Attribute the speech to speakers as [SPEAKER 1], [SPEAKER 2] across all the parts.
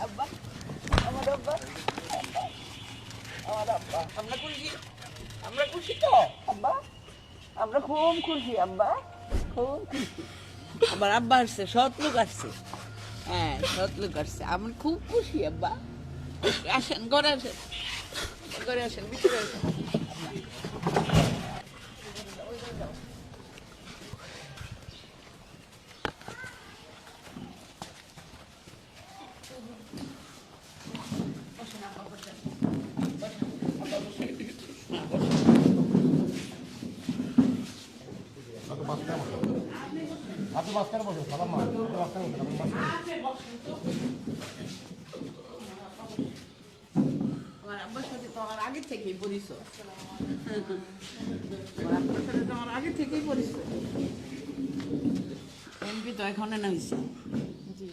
[SPEAKER 1] আব্বা, আমার আব্বা, আমার আব্বা, আমরা খুশি, আমরা খুশি তো আব্বা, আমরা খুব খুশি আব্বা, খুব খুশি। আমার আব্বা আসছে, সৎ লোক আসছে, হ্যাঁ সৎ লোক আসছে, আমি খুব খুশি আব্বা। আসেন ঘরে আসেন, ঘরে আসেন, ভিতরে আসেন।
[SPEAKER 2] আপনি মাঝখানে বসেন, সালাম মা, মাঝখানে বসেন।
[SPEAKER 1] আমার আব্বার সাথে তো আমার আগে থেকেই পরিচয়, আমার আব্বার সাথে তো আমার আগে থেকেই পরিচয়। এমপি তো এখন নামছে, জি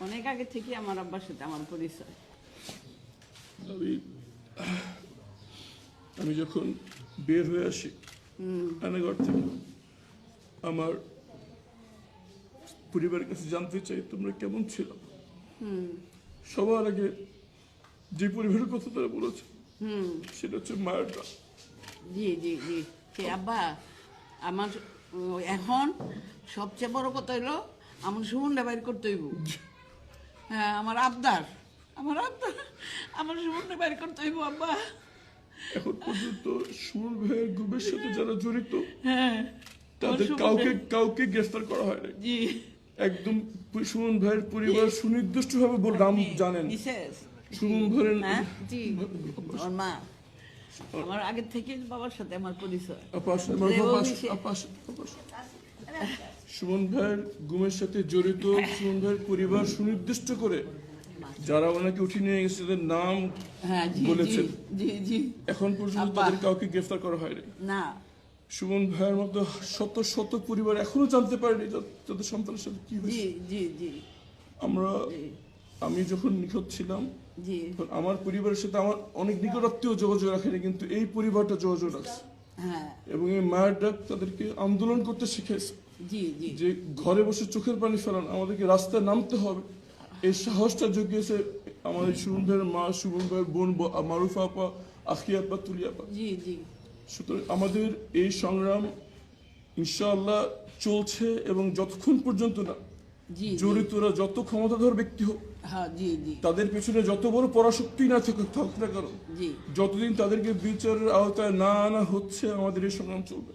[SPEAKER 1] অনেক আগে থেকে আমার আব্বার সাথে আমার পরিচয়।
[SPEAKER 3] আমি যখন বের হয়ে আসি রান্নাঘর থেকে, আমার পরিবারের কাছে জানতে চাই তোমরা কেমন ছিল। সবার আগে যে পরিবারের কথা তারা বলেছে সেটা হচ্ছে মায়েরটা।
[SPEAKER 1] জি জি জি সে আব্বা, আমার এখন সবচেয়ে বড় কথা হইলো আমার সুমনটা বাইর করতে হইব। হ্যাঁ আমার আবদার, আমার আবদার, আমার সুমনটা বাইর করতে হইব আব্বা।
[SPEAKER 3] এখন পর্যন্ত সুমন ভাইয়ের গ্রুপের সাথে যারা জড়িত
[SPEAKER 1] হ্যাঁ
[SPEAKER 3] তাদের কাউকে গ্রেফতার করা হয়নি।
[SPEAKER 1] জি
[SPEAKER 3] একদম সুমন ভাইয়ের পরিবার সুনির্দিষ্টভাবে নাম জানেন। সুমন ভাইয়ের
[SPEAKER 1] জি ওর মা, আমার আগে থেকে বাবার সাথে আমার পরিচয়।
[SPEAKER 3] সুমন ভাইয়ের গুমের সাথে জড়িত সুমন ভাইয়ের পরিবার সুনির্দিষ্ট করে যারা ওনাকে উঠিয়ে নিয়ে গেছে তাদের নাম বলেছেন।
[SPEAKER 1] জি জি
[SPEAKER 3] এখন পর্যন্ত তাদের কাউকে গ্রেফতার করা হয়নি।
[SPEAKER 1] না
[SPEAKER 3] সুমন ভাইয়ের মতো শত শত পরিবার এখনো জানতে পারেনি তাদের সন্তানের সাথে কি হয়েছে।
[SPEAKER 1] জি জি জি
[SPEAKER 3] আমি যখন নিখোঁজ ছিলাম
[SPEAKER 1] জি
[SPEAKER 3] আমার পরিবারের সাথে আমার অনেক নিকটাত্মীয় যোগাযোগ রাখেনি, কিন্তু এই পরিবারটা যোগাযোগ রাখছে।
[SPEAKER 1] হ্যাঁ
[SPEAKER 3] এবং এই মায়ের ডাক তাদেরকে আন্দোলন করতে শিখেছে।
[SPEAKER 1] জি জি
[SPEAKER 3] যে ঘরে বসে চোখের পানি ফেলান, আমাদেরকে রাস্তায় নামতে হবে, এই সাহসটা জুগিয়েছে আমাদের সুমন ভাইয়ের মা, সুমন ভাইয়ের বোন মারুফা আপা, আখিয়া আপা, তুলিয়া আপা।
[SPEAKER 1] জি জি
[SPEAKER 3] সুতরাং আমাদের এই সংগ্রাম ইনশাআল্লাহ চলছে, এবং যতক্ষণ পর্যন্ত না জড়িতরা যত ক্ষমতাধর ব্যক্তি হোক, তাদের পেছনে যত বড় পরাশক্তি না থাকুক না কারণ, যতদিন তাদেরকে বিচারের আওতায় না আনা হচ্ছে আমাদের এই সংগ্রাম চলবে।